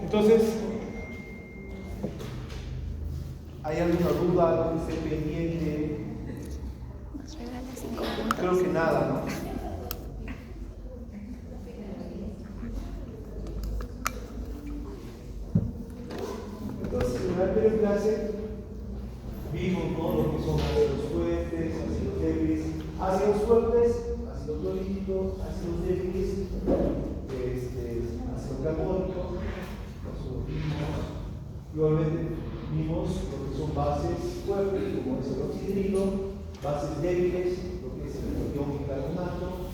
Entonces, ¿hay alguna duda, algo que esté pendiente? Creo que nada, ¿no? Entonces, en la anterior clase vimos, ¿no?, lo que son ácidos fuertes, ácidos débiles. Ácidos fuertes, ácido clorhídrico, ácidos débiles, ácido carbónico. Igualmente vimos lo que son bases fuertes, como es el oxidrilo, bases débiles, lo que es el ion bicarbonato.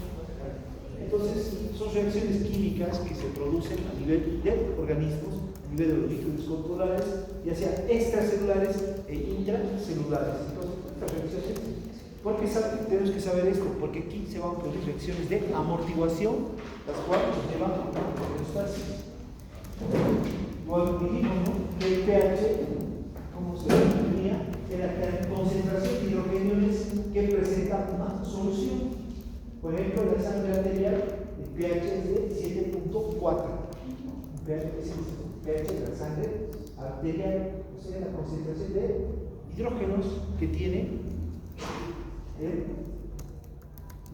Entonces, son reacciones químicas que se producen a nivel de organismos, a nivel de los líquidos corporales, ya sean extracelulares e intracelulares. Entonces, estas reacciones, porque tenemos que saber esto, porque aquí se van a producir reacciones de amortiguación, las cuales nos llevan a una homeostasis. Igual dijimos, ¿no?, que el pH, como se definía, era la concentración de hidrogeniones que presenta una solución. Por ejemplo, la sangre arterial, el pH es de 7.4. pH de la sangre arterial, o sea, la concentración de hidrógenos que tiene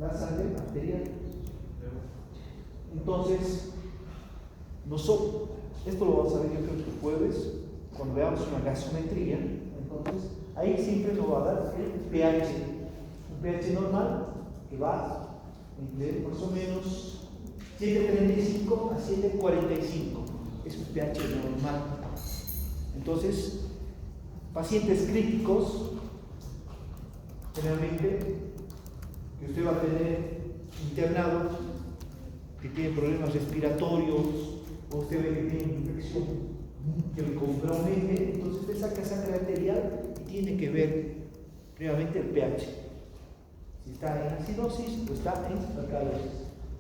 la sangre arterial. Entonces, esto lo vamos a ver yo creo que el jueves, cuando veamos una gasometría. Entonces, ahí siempre nos va a dar el pH, un pH normal que va entre más o menos 7.35 a 7.45, es un pH normal. Entonces, pacientes críticos, generalmente, que usted va a tener internado, que tiene problemas respiratorios, o usted ve que tiene una infección que le compromete, entonces usted saca sangre arterial y tiene que ver primeramente el pH. Si está en acidosis o está en alcalosis.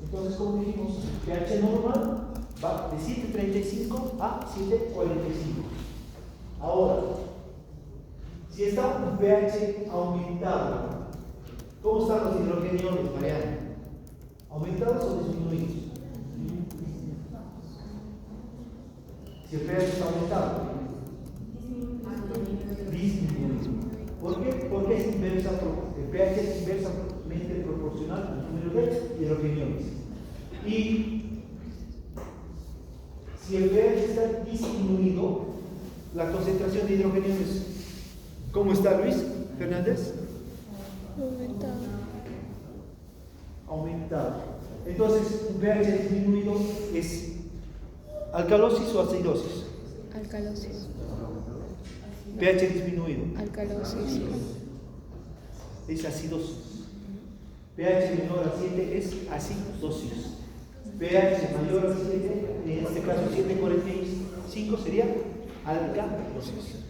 Entonces, como dijimos, el pH normal va de 7.35 a 7.45. Ahora, si está un pH aumentado, ¿cómo están los hidrogeniones, Mariana? ¿Aumentados o disminuidos? Si el pH está aumentado, disminuido. ¿Por qué? Porque es el pH es inversamente proporcional al número de hidrogeniones. Y si el pH está disminuido, la concentración de hidrogeniones, ¿cómo está, Luis Fernández? Aumentado. Entonces, un pH disminuido es alcalosis o acidosis. Alcalosis. pH disminuido. Alcalosis. Es acidosis. pH menor a 7 es acidosis. pH mayor a 7, en este caso 7.45, sería alcalosis.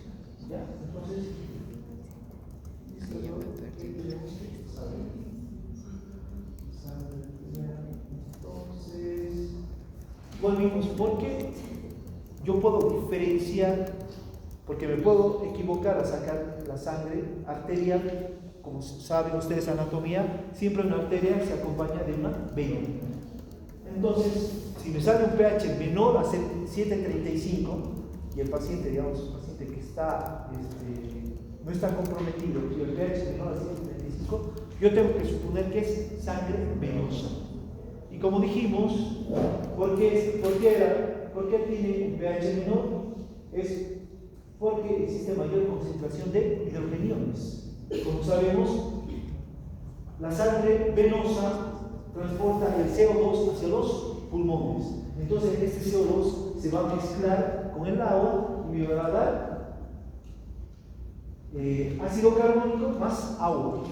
¿Ya? Entonces, volvimos, porque yo puedo diferenciar, porque me puedo equivocar a sacar la sangre arterial. Como saben ustedes, anatomía, siempre una arteria se acompaña de una vena. Entonces, si me sale un pH menor a 7.35 y el paciente, digamos, un paciente que está, no está comprometido, y el pH es menor a 7.35, yo tengo que suponer que es sangre venosa. Y como dijimos, ¿por qué tiene un pH menor? Es porque existe mayor concentración de hidrogeniones. Como sabemos, la sangre venosa transporta el CO2 hacia los pulmones. Entonces este CO2 se va a mezclar con el agua y me va a dar ácido carbónico más agua.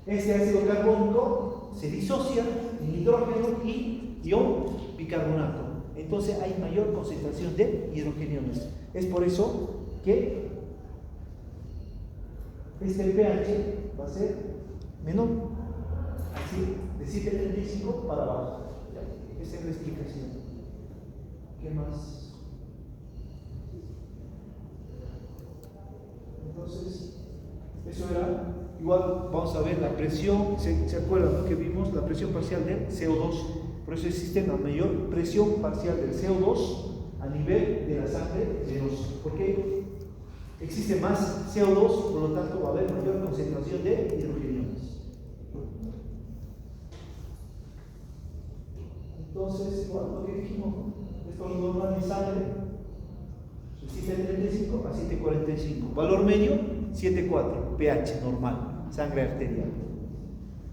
Este ácido carbónico se disocia en hidrógeno y ion bicarbonato. Entonces hay mayor concentración de hidrogeniones. Es por eso que este pH va a ser menor, así de 7.35 para abajo. Esa es la explicación. ¿Qué más? Entonces, eso era. Igual vamos a ver la presión. ¿Se acuerdan, no?, que vimos la presión parcial del CO2? Por eso existe una mayor presión parcial del CO2 a nivel de la sangre venosa, porque existe más CO2, por lo tanto va a haber mayor concentración de hidrogeniones. Entonces, igual lo que dijimos, esto es normal en sangre, 7.35 a 7.45, valor medio 7.4, pH normal, sangre arterial.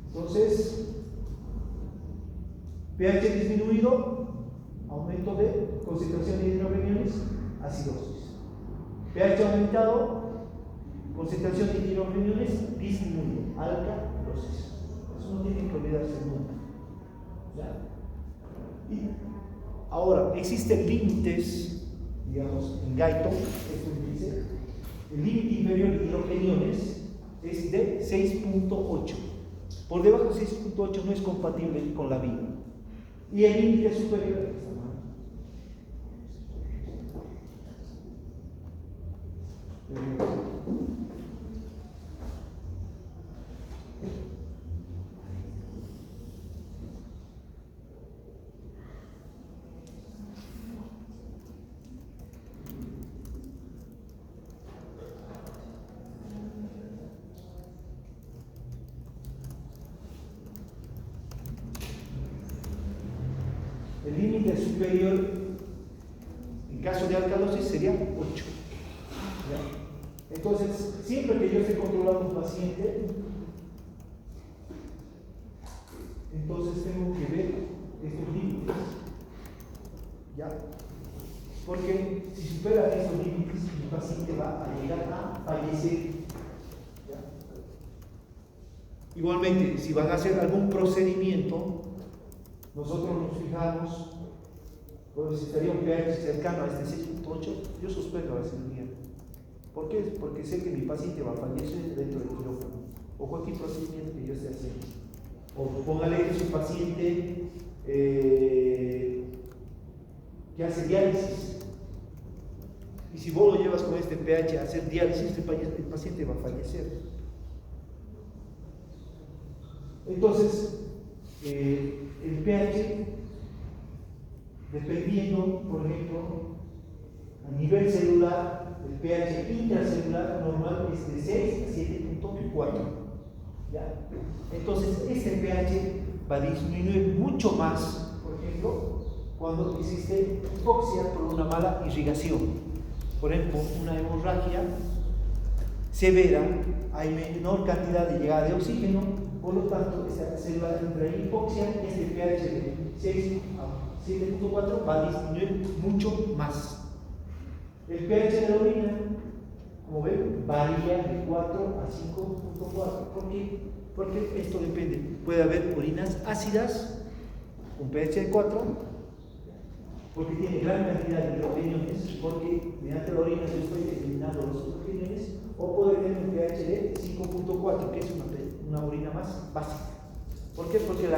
Entonces, pH disminuido, aumento de concentración de hidrogeniones, acidosis. pH aumentado, concentración de hidrogeniones disminuido, alcalosis. Eso no tiene que olvidarse nunca. ¿Ya? Y ahora, existen límites, digamos, en Guyton, esto dice, el límite inferior de hidrogeniones es de 6.8. Por debajo de 6.8 no es compatible con la vida. Y el límite superior, el límite superior en caso de alcalosis sería 8. ¿Ya? Entonces, siempre que yo esté controlando a un paciente, entonces tengo que ver estos límites. ¿Ya? Porque si supera estos límites, el paciente va a llegar a fallecer. ¿Ya? Igualmente, si van a hacer algún procedimiento, nosotros nos fijamos, pues si estaría un pH cercano a este 6.8, yo suspendo la cirugía. ¿Por qué? Porque sé que mi paciente va a fallecer dentro del quirófano, o cualquier procedimiento que yo esté haciendo. O póngale que es un paciente que hace diálisis, y si vos lo llevas con este pH a hacer diálisis, el paciente va a fallecer. Entonces, el pH, dependiendo, por ejemplo, a nivel celular, el pH intracelular normal es de 6 a 7.4. ¿Ya? Entonces, este pH va a disminuir mucho más, por ejemplo, cuando existe hipoxia por una mala irrigación. Por ejemplo, una hemorragia severa, hay menor cantidad de llegada de oxígeno, por lo tanto, esta célula entra en hipoxia, este pH de 6 a 7.4 va a disminuir mucho más. El pH de la orina, como ven, varía de 4 a 5.4. ¿Por qué? Porque esto depende. Puede haber orinas ácidas, con pH de 4, porque tiene gran cantidad de hidrogeniones, porque mediante la orina yo estoy eliminando los hidrogeniones, o puede tener un pH de 5.4, que es una orina más básica. ¿Por qué? Porque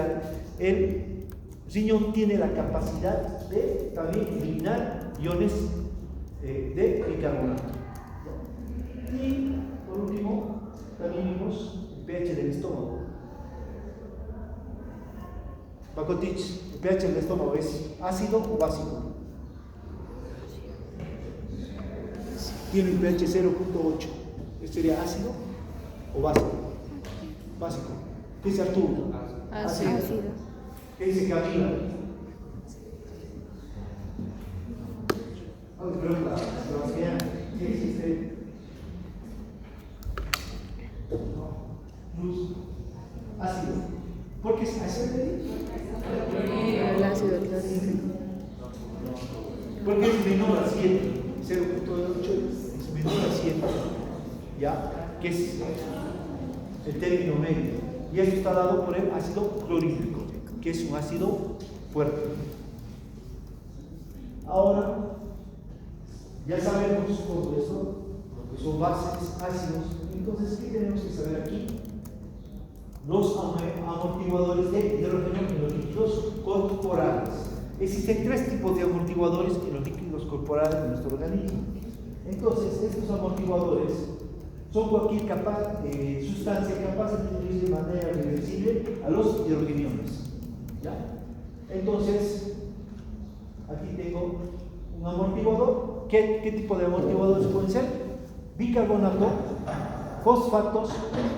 el riñón tiene la capacidad de también eliminar iones de bicarbonato. Y por último, también vimos el pH del estómago. Bakotich, el pH del estómago es ácido o básico. Tiene un pH 0.8. ¿Este sería ácido o básico? Básico. ¿Qué dice Arturo? Ácido. ¿Qué dice Camila? Sebastián, ¿qué dice usted? Luz. Ácido. ¿Por qué es ácido? El ácido clorhídrico. Porque es menor a 7. 0.8 es menor a 7. ¿Ya? Que es el término medio. Y esto está dado por el ácido clorhídrico, que es un ácido fuerte. Ahora, ya sabemos todo esto, lo que son bases, ácidos. Entonces, ¿qué tenemos que saber aquí? Los amortiguadores de hidrógeno en los líquidos corporales. Existen 3 tipos de amortiguadores en los líquidos corporales de nuestro organismo. Entonces, estos amortiguadores son cualquier sustancia capaz de destruir de manera reversible a los hidrogeniones. ¿Ya? Entonces, aquí tengo un amortiguador. ¿Qué tipo de amortiguadores pueden ser? Bicarbonato, fosfatos,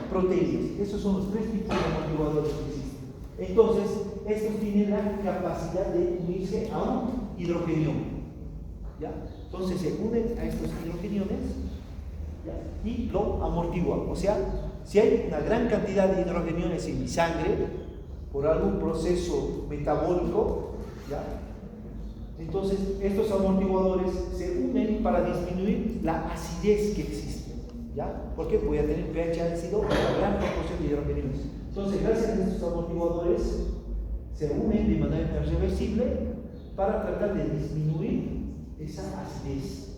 proteínas. Esos son los 3 tipos de amortiguadores que existen. Entonces, estos tienen la capacidad de unirse a un hidrogenión. ¿Ya? Entonces se unen a estos hidrogeniones, ¿ya? Y lo amortiguan. O sea, si hay una gran cantidad de hidrogeniones en mi sangre, por algún proceso metabólico, ¿ya? Entonces estos amortiguadores se unen para disminuir la acidez que existe, ¿ya? Porque voy a tener pH ácido con una gran proporción de hidrogeniones. Entonces, gracias a estos amortiguadores se unen de manera irreversible para tratar de disminuir esa acidez,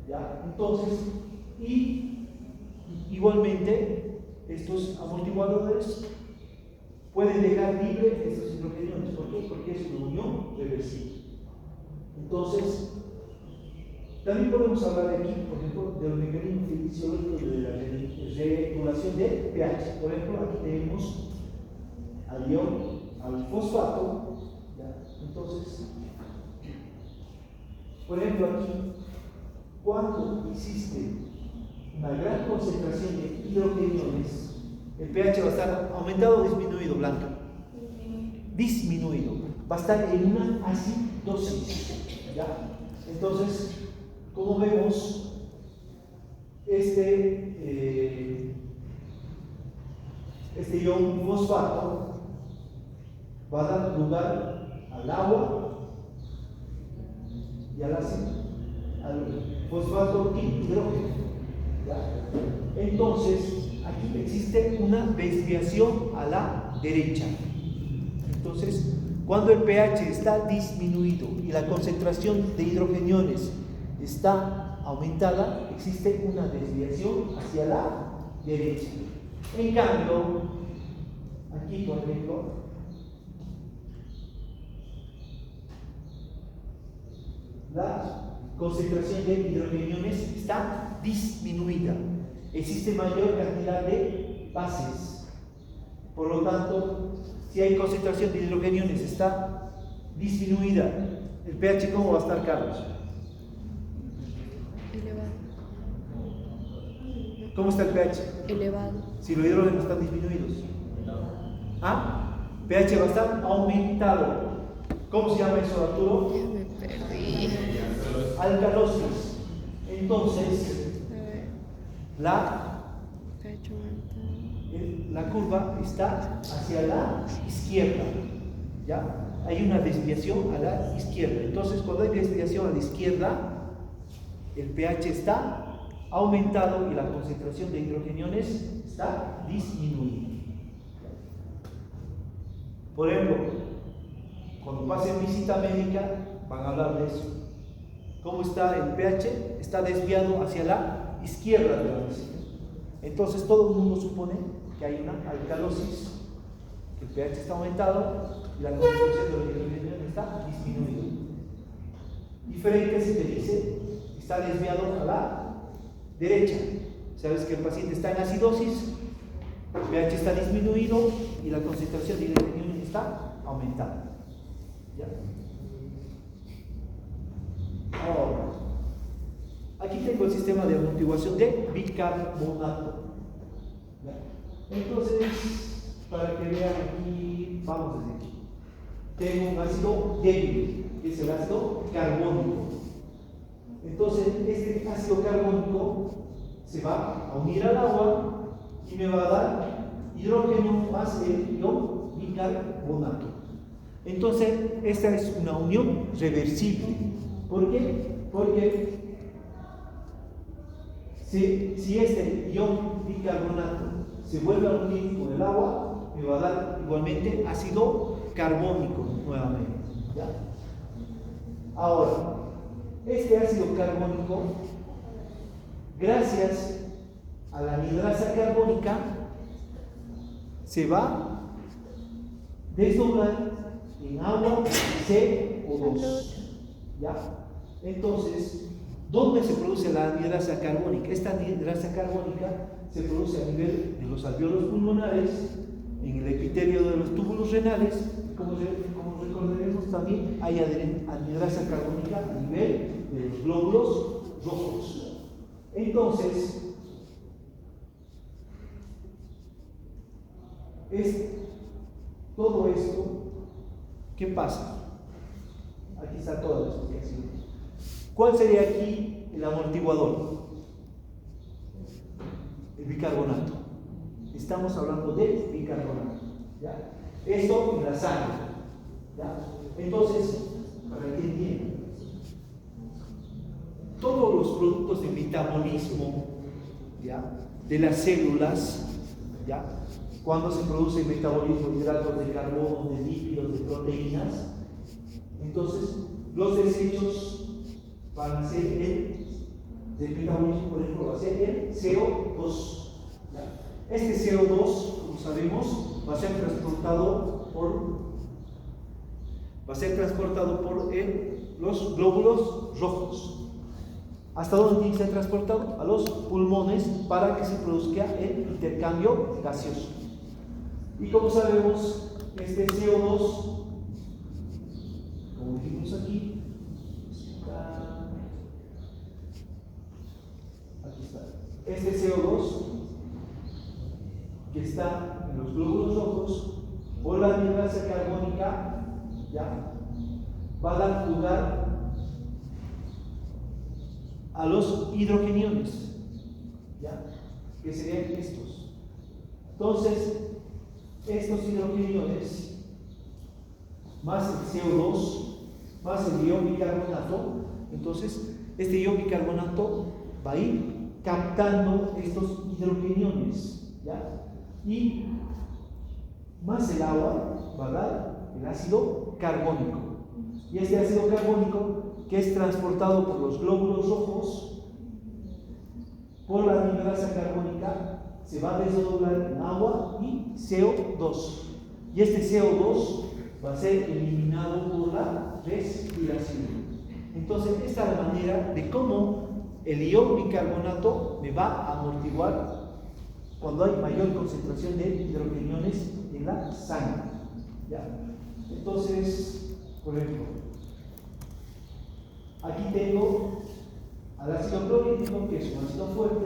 ¿ya? Entonces, y igualmente estos amortiguadores pueden dejar libre estos hidrogeniones. ¿Por qué? Porque es una unión reversible. Entonces, también podemos hablar aquí, por ejemplo, de los mecanismos fisiológicos de la regulación de pH. Por ejemplo, aquí tenemos al ion, al fosfato, ¿ya? Entonces, por ejemplo, aquí, cuando existe una gran concentración de hidrogeniones, el pH va a estar aumentado o disminuido, Blanca. Disminuido. Va a estar en una acidosis, ¿ya? Entonces, como vemos, este ion fosfato va a dar lugar al agua y al ácido, al fosfato y hidrógeno, ¿ya? Entonces, aquí existe una desviación a la derecha. Entonces, cuando el pH está disminuido y la concentración de hidrogeniones está aumentada, existe una desviación hacia la derecha. En cambio, aquí por ejemplo, la concentración de hidrogeniones está disminuida. Existe mayor cantidad de bases. Por lo tanto, si hay concentración de hidrogeniones está disminuida, ¿el pH cómo va a estar, Carlos? Elevado. ¿Cómo está el pH? Elevado. Si los hidrógenos están disminuidos. ¿Ah? pH va a estar aumentado. ¿Cómo se llama eso, Arturo? Ya me perdí. Alcalosis. Entonces, A ver, pecho aumentado. la curva está hacia la izquierda, ¿ya? Hay una desviación a la izquierda. Entonces, cuando hay desviación a la izquierda, el pH está aumentado y la concentración de hidrogeniones está disminuida. Por ejemplo, cuando pasen visita médica, van a hablar de eso. ¿Cómo está el pH? Está desviado hacia la izquierda de la visita. Entonces, todo el mundo supone que hay una alcalosis, que el pH está aumentado y la concentración de los hidrogeniones está disminuida. Diferente si te dice está desviado a la derecha. Sabes que el paciente está en acidosis, el pH está disminuido y la concentración de hidrogeniones está aumentada. ¿Ya? Ahora, aquí tengo el sistema de amortiguación de bicarbonato. ¿Ya? Entonces, para que vean aquí, vamos a decir, tengo un ácido débil, que es el ácido carbónico. Entonces, este ácido carbónico se va a unir al agua y me va a dar hidrógeno más el ion bicarbonato. Entonces, esta es una unión reversible. ¿Por qué? Porque si este ion bicarbonato se vuelve a unir con el agua, me va a dar igualmente ácido carbónico nuevamente. ¿Ya? Ahora, este ácido carbónico, gracias a la anhidrasa carbónica, se va a desdoblar en agua CO2. ¿Ya? Entonces, ¿dónde se produce la anhidrasa carbónica? Esta anhidrasa carbónica se produce a nivel de los alvéolos pulmonares, en el epitelio de los túbulos renales, como recordaremos también hay anhidrasa carbónica a nivel de los glóbulos rojos. Entonces, todo esto, ¿qué pasa? Aquí está toda la explicación. ¿Cuál sería aquí el amortiguador? El bicarbonato. Estamos hablando de bicarbonato, ¿ya? Esto en la sangre, ¿ya? Entonces, para que entiendan, todos los productos de metabolismo, ¿ya?, de las células, ¿ya?, cuando se produce el metabolismo de hidratos de carbono, de lípidos, de proteínas, entonces los desechos van a ser del metabolismo, por ejemplo, va a ser el CO2. ¿Ya? Este CO2, como sabemos, va a ser transportado por los glóbulos rojos. ¿Hasta dónde tiene que ser transportado? A los pulmones, para que se produzca el intercambio gaseoso. Y como sabemos, este CO2, como dijimos aquí está, este CO2 que está en los glóbulos rojos, por la anhidrasa carbónica, ¿ya?, va a dar lugar a los hidrogeniones, ¿ya?, que serían estos. Entonces, estos hidrogeniones, más el CO2, más el ion bicarbonato, entonces este ion bicarbonato va a ir captando estos hidrogeniones, ¿ya?, y más el agua va a dar el ácido carbónico. Y este ácido carbónico, que es transportado por los glóbulos rojos, por la anhidrasa carbónica, se va a desdoblar en agua y CO2. Y este CO2 va a ser eliminado por la respiración. Entonces, esta es la manera de cómo el ion bicarbonato me va a amortiguar cuando hay mayor concentración de hidrogeniones en la sangre, ¿ya? Entonces, por ejemplo, aquí tengo al ácido clorhídrico, que es un ácido fuerte,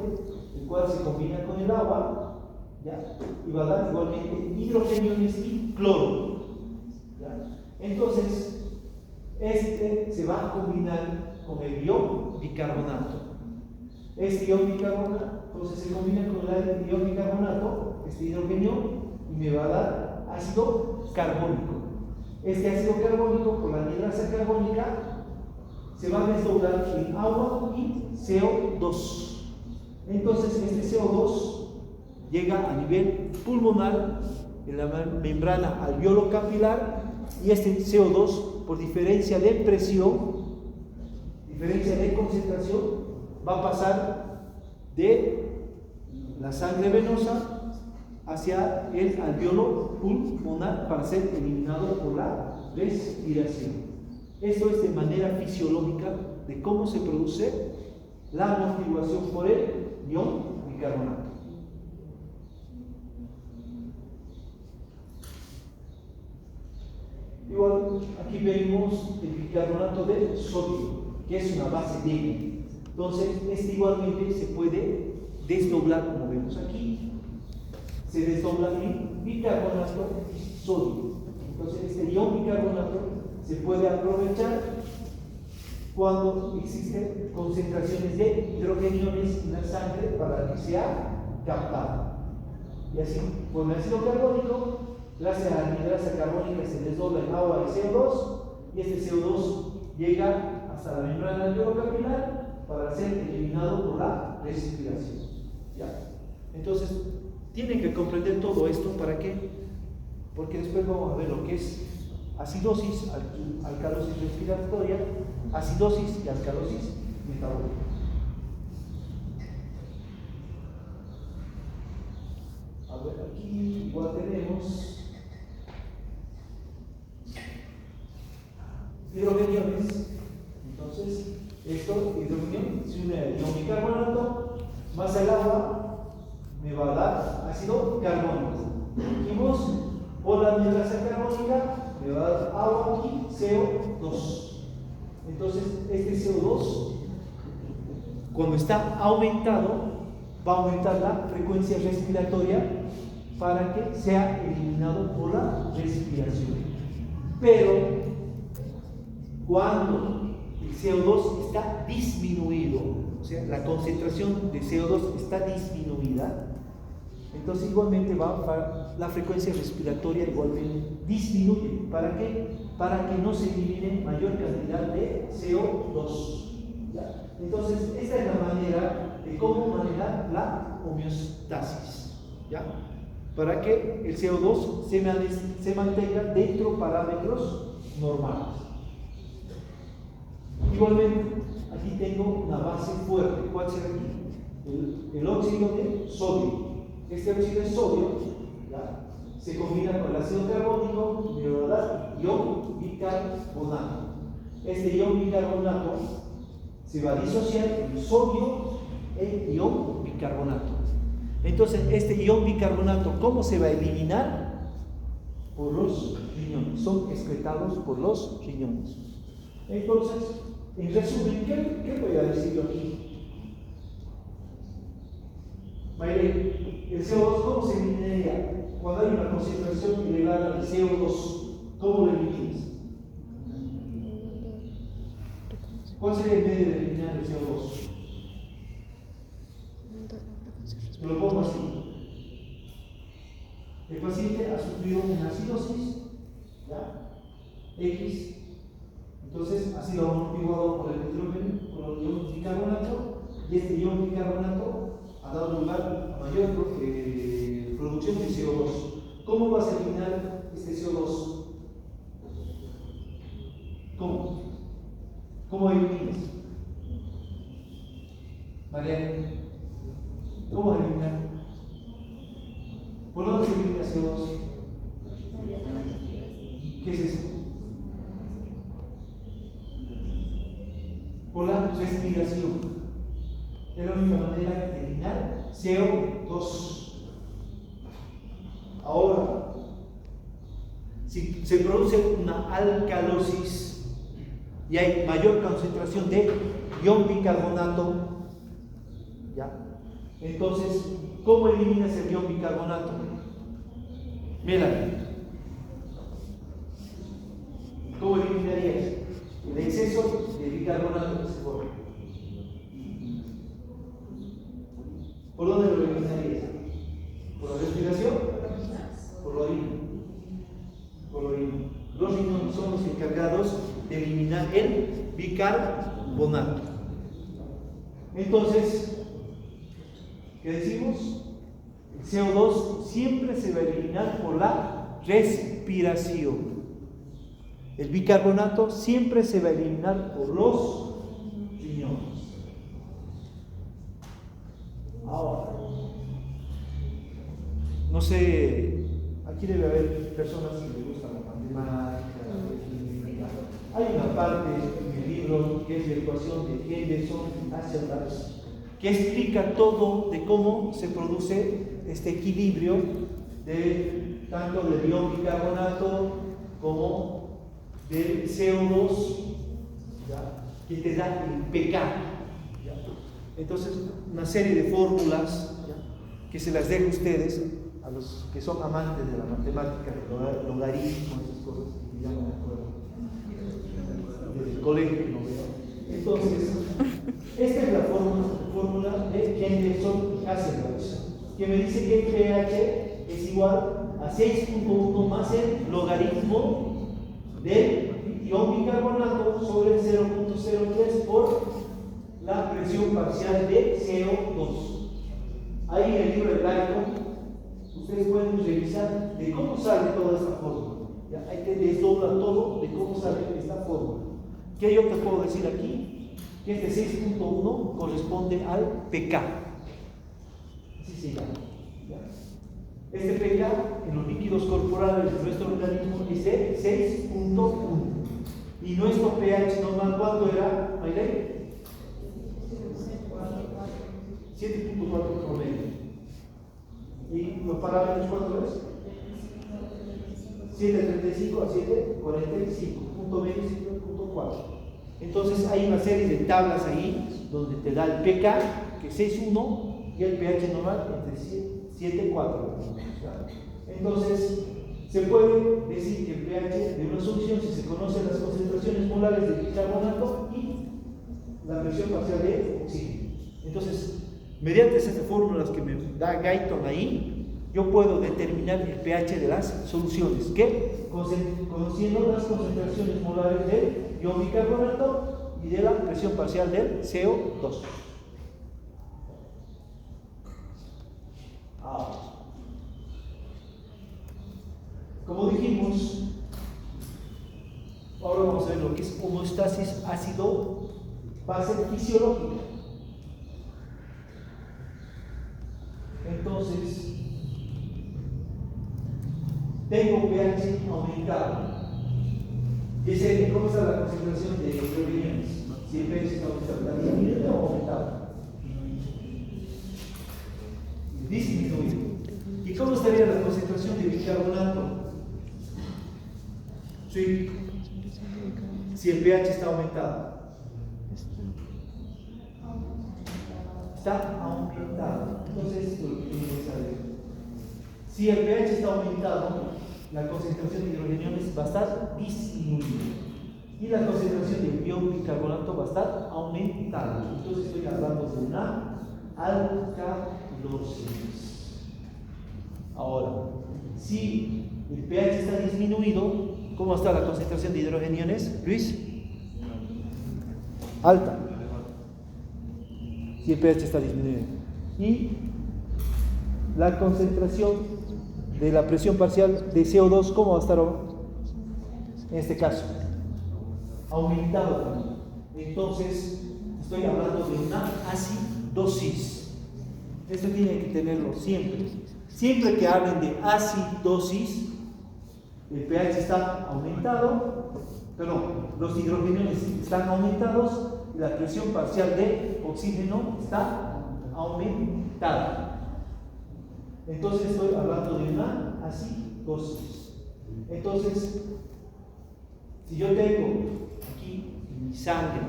el cual se combina con el agua, ¿ya?, y va a dar igualmente hidrogeniones y cloro, ¿ya? Entonces, este se va a combinar con el ion bicarbonato. Este ion bicarbonato, entonces se combina con el ion bicarbonato, este hidrogenio, y me va a dar ácido carbónico. Este ácido carbónico, por la anhidrasa carbónica, se va a desdoblar en agua y CO2. Entonces, este CO2 llega a nivel pulmonar, en la membrana alveolo capilar, y este CO2, por diferencia de presión, diferencia de concentración, va a pasar de la sangre venosa hacia el alveolo pulmonar para ser eliminado por la respiración. Esto es de manera fisiológica de cómo se produce la amortiguación por el ion bicarbonato. Igual, aquí vemos el bicarbonato de sodio, que es una base débil. Entonces, este igualmente se puede desdoblar, como vemos aquí, se desdobla en bicarbonato y sodio. Entonces, este ion bicarbonato se puede aprovechar cuando existen concentraciones de hidrogeniones en la sangre para que sea captado. Y así, con el ácido carbónico, gracias a la anhidrasa carbónica, se desdobla en agua y CO2, y este CO2 llega hasta la membrana alveolo capilar para ser eliminado por la respiración. ¿Ya? Entonces, tienen que comprender todo esto. ¿Para qué? Porque después vamos a ver lo que es acidosis, alcalosis respiratoria, acidosis y alcalosis metabólica. A ver, aquí igual tenemos hidrogeniones. Entonces, esto, hidrogenión, se une al ion bicarbonato más el agua, me va a dar ácido carbónico. Dijimos, por la anhidrasa carbónica me va a dar agua y CO2. Entonces, este CO2, cuando está aumentado, va a aumentar la frecuencia respiratoria para que sea eliminado por la respiración. Pero cuando el CO2 está disminuido, o sea, la concentración de CO2 está disminuida, entonces igualmente la frecuencia respiratoria igualmente disminuye. ¿Para qué? Para que no se elimine mayor cantidad de CO2. ¿Ya? Entonces, esta es la manera de cómo manejar la homeostasis, ¿ya? Para que el CO2 se mantenga dentro de parámetros normales. Igualmente, aquí tengo una base fuerte. ¿Cuál será aquí? El óxido de sodio. Este óxido de sodio, ¿ya?, se combina con el ácido carbónico y le va a dar ion bicarbonato. Este ion bicarbonato se va a disociar en sodio e ion bicarbonato. Entonces, este ion bicarbonato, ¿cómo se va a eliminar? Por los riñones. Son excretados por los riñones. Entonces, en resumen, ¿qué voy a decir yo aquí? El CO2, ¿cómo se eliminaría? Cuando hay una concentración elevada de CO2, ¿cómo lo eliminas? ¿Cuál sería el medio de eliminar el CO2? Lo pongo así. El paciente ha sufrido una acidosis, ¿ya?, X. Entonces ha sido amortiguado por el nitrógeno, por el ion bicarbonato, y este ion bicarbonato ha dado lugar a mayor producción de CO2. ¿Cómo vas a eliminar este CO2? ¿Cómo eliminas? Mariana, ¿cómo eliminar? ¿Por dónde se elimina CO2? ¿Qué es eso? Por la respiración. Es la única manera de eliminar CO2. Ahora, si se produce una alcalosis y hay mayor concentración de ion bicarbonato, ¿ya?, entonces, ¿cómo eliminas el ion bicarbonato? Mira, ¿cómo eliminarías el exceso de bicarbonato que se forma? ¿Por dónde lo eliminarías? ¿Por la respiración? Por la orina. Por la orina. Los riñones son los encargados de eliminar el bicarbonato. Entonces, ¿qué decimos? El CO2 siempre se va a eliminar por la respiración. El bicarbonato siempre se va a eliminar por los riñones. Ahora, no sé, aquí debe haber personas que les gustan la matemática, la física. Hay una parte en el libro que es la ecuación de Henderson-Hasselbalch, que explica todo de cómo se produce este equilibrio de tanto del ion bicarbonato como del CO2, ¿ya?, que te da el pK, ¿ya? Entonces, una serie de fórmulas, ¿ya?, que se las dejo a ustedes, a los que son amantes de la matemática, de logaritmos, esas cosas que ya no me acuerdo desde el colegio, no veo. Entonces, esta es la fórmula de Henderson-Hasselbalch, que me dice que el pH es igual a 6.1 más el logaritmo del ion bicarbonato sobre el 0.03 por la presión parcial de CO2. Ahí en el libro de Blanco, ustedes pueden revisar de cómo sale toda esta fórmula. ¿Ya? Ahí te desdobla todo de cómo sale esta fórmula. ¿Qué yo te puedo decir aquí? Que este 6.1 corresponde al pK. Así se llama. ¿Ya? Este pK en los líquidos corporales de nuestro organismo es de 6.1. Y nuestro pH normal, ¿cuánto era, Maylene? 7.4 promedio. ¿Y los parámetros cuánto es? 7.35 a 7.45, punto medio 5.4. Entonces hay una serie de tablas ahí donde te da el pK, que es 6,1, y el pH normal entre 7,4. Entonces, se puede decir que el pH de una solución, si se conocen las concentraciones molares de bicarbonato y la presión parcial de oxígeno. Entonces, mediante esas fórmulas que me da Guyton ahí, yo puedo determinar el pH de las soluciones, que conociendo las concentraciones molares del ion bicarbonato y de la presión parcial del CO2. Ahora, como dijimos, ahora vamos a ver lo que es homeostasis ácido-base fisiológica. Entonces, tengo pH aumentado. Dice, ¿cómo está la concentración de hidrogeniones? Si el pH está aumentado, ¿está disminuido o aumentado? Disminuido. ¿Y cómo estaría la concentración de bicarbonato? Sí. Si el pH está aumentado. Está aumentado. Entonces, esto es lo que tiene que saber. Si el pH está aumentado, la concentración de hidrogeniones va a estar disminuida. Y la concentración de ion bicarbonato va a estar aumentada. Entonces, estoy hablando de una alcalosis. Ahora, si el pH está disminuido, ¿cómo está la concentración de hidrogeniones, Luis? Alta. Si el pH está disminuido. Y la concentración de la presión parcial de CO2, ¿cómo va a estar en este caso? Aumentado también. Entonces, estoy hablando de una acidosis. Esto tienen que tenerlo siempre. Siempre que hablen de acidosis, el pH está aumentado, perdón, los hidrogeniones están aumentados y la presión parcial de oxígeno está aumentada. Entonces estoy hablando de una acidosis. Entonces, si yo tengo aquí en mi sangre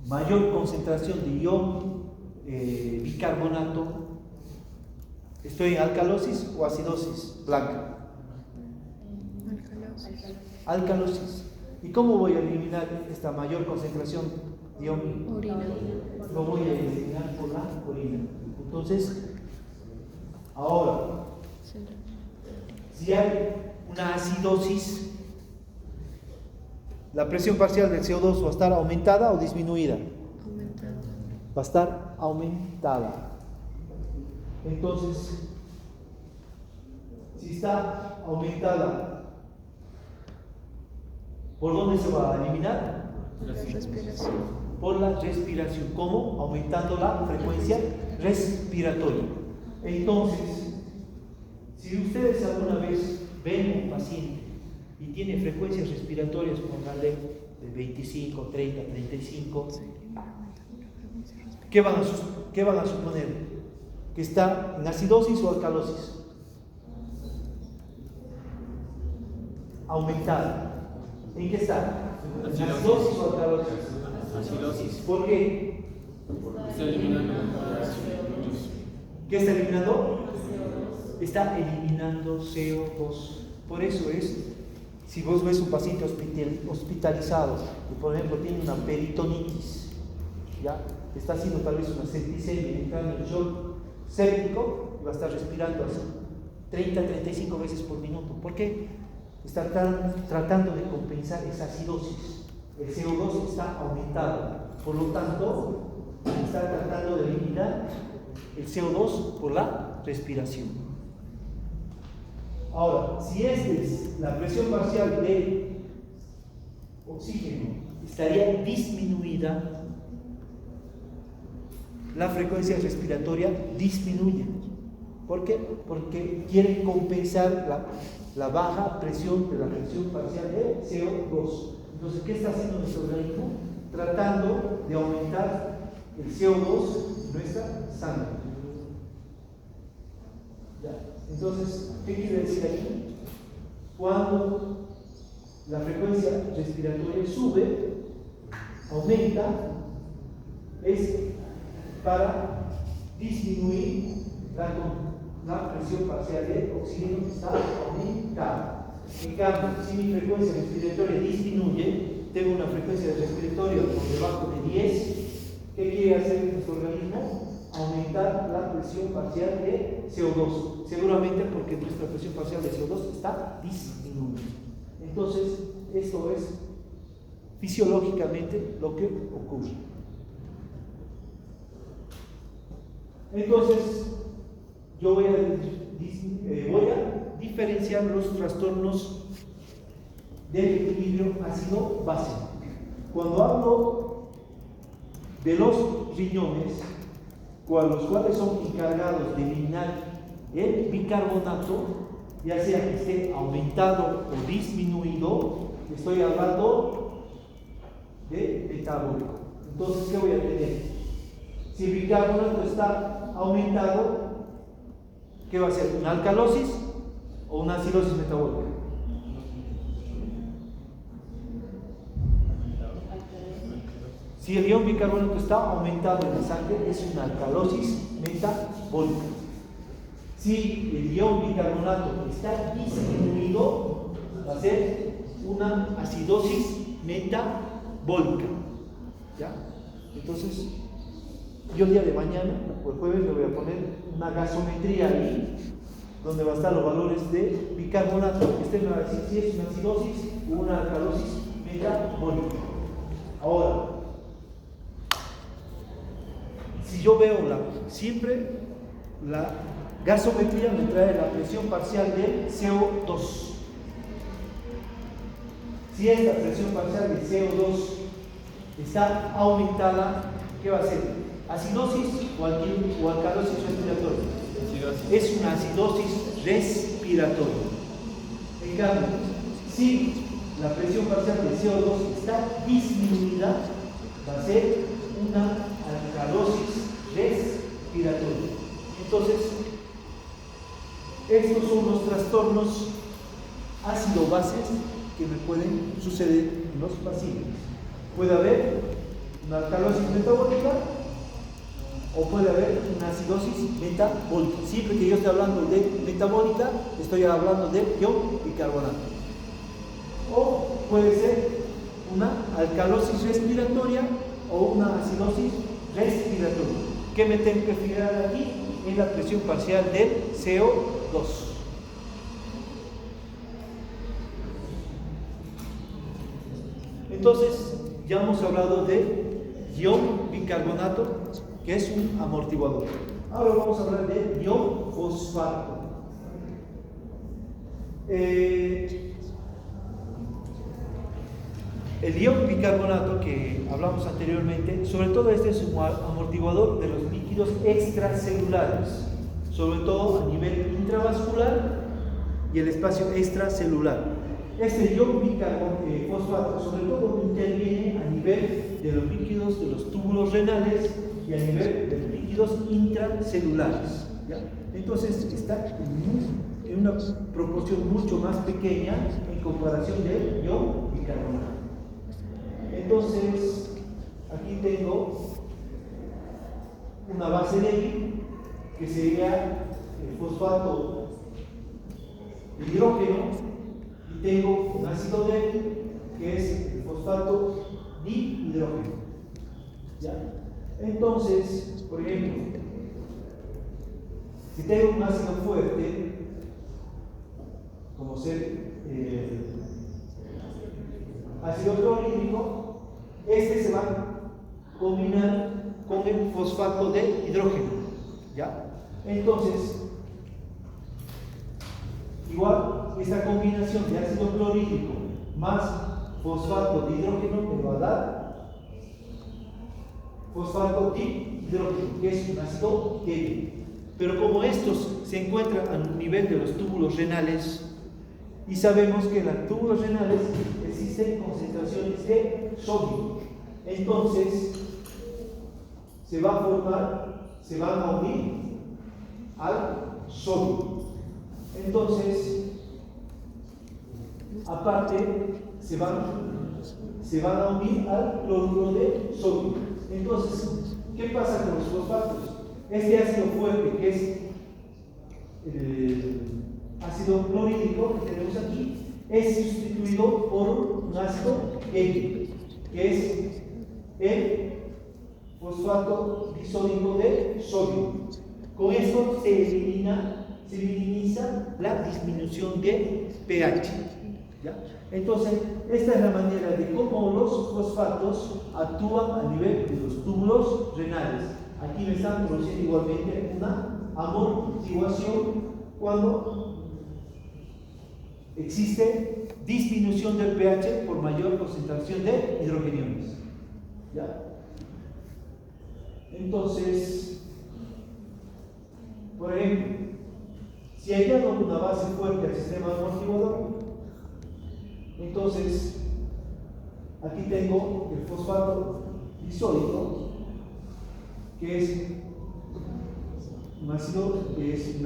mayor concentración de ion bicarbonato, ¿estoy en alcalosis o acidosis blanca? Alcalosis. ¿Y cómo voy a eliminar esta mayor concentración de ion? Orina. Lo voy a eliminar por la orina. Entonces, ahora, si hay una acidosis, la presión parcial del CO2 va a estar aumentada o disminuida. Aumentada. Va a estar aumentada. Entonces, si está aumentada, ¿por dónde se va a eliminar? La respiración. Por la respiración. ¿Cómo? Aumentando la frecuencia respiratoria. Entonces, si ustedes alguna vez ven un paciente y tiene frecuencias respiratorias, póngale de 25, 30, 35, ¿qué van a suponer? ¿Que está en acidosis o alcalosis? Aumentada. ¿En qué está? ¿En acidosis o alcalosis? Acidosis. ¿Por qué? Está eliminando. ¿Qué está eliminando? Está eliminando CO2. Por eso es, si vos ves un paciente hospitalizado y por ejemplo tiene una peritonitis, ¿ya? Está haciendo tal vez una septicemia, entrando en shock séptico y va a estar respirando así 30-35 veces por minuto. ¿Por qué? Está tratando de compensar esa acidosis. El CO2 está aumentado, por lo tanto está tratando de eliminar el CO2 por la respiración. Ahora, si esta es la presión parcial de oxígeno, estaría disminuida, la frecuencia respiratoria disminuye. ¿Por qué? Porque quiere compensar la baja presión de la presión parcial de CO2. Entonces, ¿qué está haciendo nuestro organismo? Tratando de aumentar el CO2 en nuestra sangre. ¿Ya? Entonces, ¿qué quiere decir aquí? Cuando la frecuencia respiratoria sube, aumenta, es para disminuir la presión parcial de oxígeno que está aumentada. En cambio, si mi frecuencia respiratoria disminuye, tengo una frecuencia respiratoria por debajo de 10, ¿qué quiere hacer nuestro organismo? Aumentar la presión parcial de CO2, seguramente porque nuestra presión parcial de CO2 está disminuyendo. Entonces, esto es fisiológicamente lo que ocurre. Entonces, yo voy a diferenciar los trastornos del equilibrio ácido-base. Cuando hablo de los riñones, los cuales son encargados de eliminar el bicarbonato, ya sea que esté aumentado o disminuido, estoy hablando de metabólico. Entonces, ¿qué voy a tener? Si el bicarbonato está aumentado, ¿qué va a ser? ¿Una alcalosis o una acidosis metabólica? Si el ion bicarbonato está aumentado en la sangre, es una alcalosis metabólica. Si el ion bicarbonato está disminuido, va a ser una acidosis metabólica. ¿Ya? Entonces, yo el día de mañana, o el jueves, le voy a poner una gasometría ahí, donde va a estar los valores de bicarbonato. Este me va a decir si es una acidosis o una alcalosis metabólica. Ahora, si yo veo siempre la gasometría me trae la presión parcial de CO2. Si esta presión parcial de CO2 está aumentada, ¿qué va a ser? ¿Acidosis o alcalosis respiratoria? Es una acidosis respiratoria. En cambio, si la presión parcial de CO2 está disminuida, va a ser una alcalosis respiratoria. Entonces, estos son los trastornos ácido-bases que me pueden suceder en los pacientes. Puede haber una alcalosis metabólica o puede haber una acidosis metabólica. Siempre que yo esté hablando de metabólica, estoy hablando de ion bicarbonato. O puede ser una alcalosis respiratoria o una acidosis respiratoria. ¿Qué me tengo que fijar aquí? En la presión parcial del CO2. Entonces, ya hemos hablado de ion bicarbonato, que es un amortiguador. Ahora vamos a hablar de ion fosfato. El ion bicarbonato que hablamos anteriormente, sobre todo este es un amortiguador de los líquidos extracelulares, sobre todo a nivel intravascular y el espacio extracelular. Este ion fosfato sobre todo interviene a nivel de los líquidos de los túbulos renales y a nivel de los líquidos intracelulares. ¿Ya? Entonces está en una proporción mucho más pequeña en comparación del ion bicarbonato. Entonces, aquí tengo una base débil que sería el fosfato de hidrógeno y tengo un ácido débil que es el fosfato dihidrógeno. ¿Ya? Entonces, por ejemplo, si tengo un ácido fuerte, como ser ácido clorhídrico, este se va a combinar con el fosfato de hidrógeno. ¿Ya? Entonces, igual, esta combinación de ácido clorhídrico más fosfato de hidrógeno me va a dar fosfato dihidrógeno, que es un ácido débil. Pero como estos se encuentran a nivel de los túbulos renales, y sabemos que en los túbulos renales existen concentraciones de sodio, entonces se va a formar, se van a unir al sodio. Entonces, aparte, se van a unir al cloruro de sodio. Entonces, ¿qué pasa con los fosfatos? Este ácido fuerte, que es el ácido clorhídrico que tenemos aquí, es sustituido por un ácido ético, que es el fosfato disódico de sodio. Con esto se minimiza la disminución de pH. ¿Ya? Entonces, esta es la manera de cómo los fosfatos actúan a nivel de los túbulos renales. Aquí me están produciendo igualmente una amortiguación cuando existe disminución del pH por mayor concentración de hidrogeniones. ¿Ya? Entonces, por ejemplo, si añado una base fuerte al sistema amortiguador, entonces aquí tengo el fosfato disódico, que es un ácido, es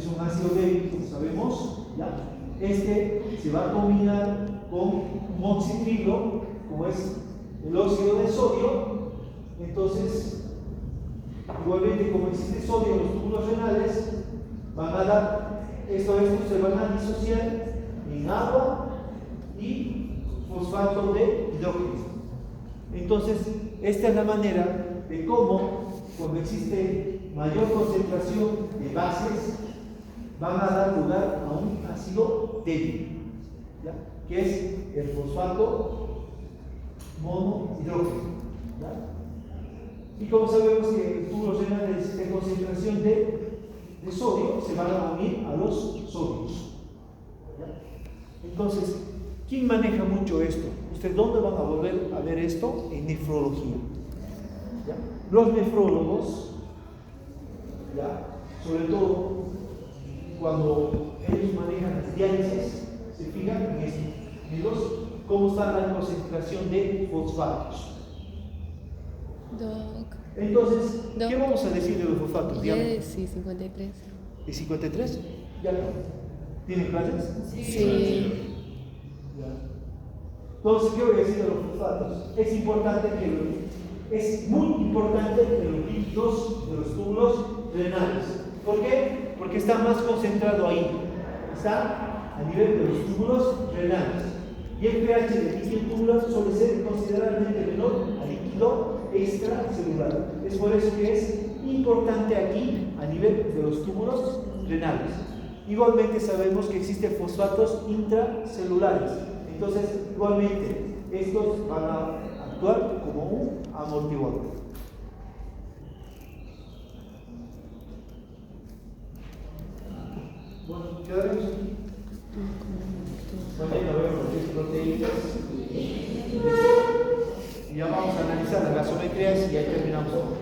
un ácido débil, como sabemos, ¿ya? Este se va a combinar con un oxifilo, como es el óxido de sodio. Entonces, igualmente, como existe sodio en los túbulos renales, van a dar, estos se van a disociar en agua y fosfato de hidrógeno. Entonces, esta es la manera de cómo, cuando existe mayor concentración de bases, van a dar lugar a un ácido débil, ¿ya? Que es el fosfato monohidrógeno, ¿ya? Y como sabemos que en túbulos renales de concentración de sodio, se van a unir a los sodios. ¿Ya? Entonces, ¿quién maneja mucho esto? ¿Ustedes dónde van a volver a ver esto? En nefrología. ¿Ya? Los nefrólogos, ¿ya? Sobre todo cuando ellos manejan las diálisis, se fijan en esto, cómo está la concentración de fosfatos. Doc. Entonces, Doc. ¿qué vamos a decir de los fosfatos? Yes, sí, 53. ¿Y 53? ¿Ya no? ¿Tienen clases? Sí. Ya. Entonces, ¿qué voy a decir de los fosfatos? Es muy importante que los líquidos de los túbulos renales. ¿Por qué? Porque está más concentrado ahí. Está a nivel de los túbulos renales. Y el pH del líquido tubular suele ser considerablemente menor al líquido extracelular. Es por eso que es importante aquí a nivel de los túbulos renales. Igualmente sabemos que existen fosfatos intracelulares. Entonces, igualmente, estos van a actuar como un amortiguador. Bueno, quedaremos aquí. Mañana vemos las proteínas. Y ya vamos a analizar las gasometrías y ya terminamos.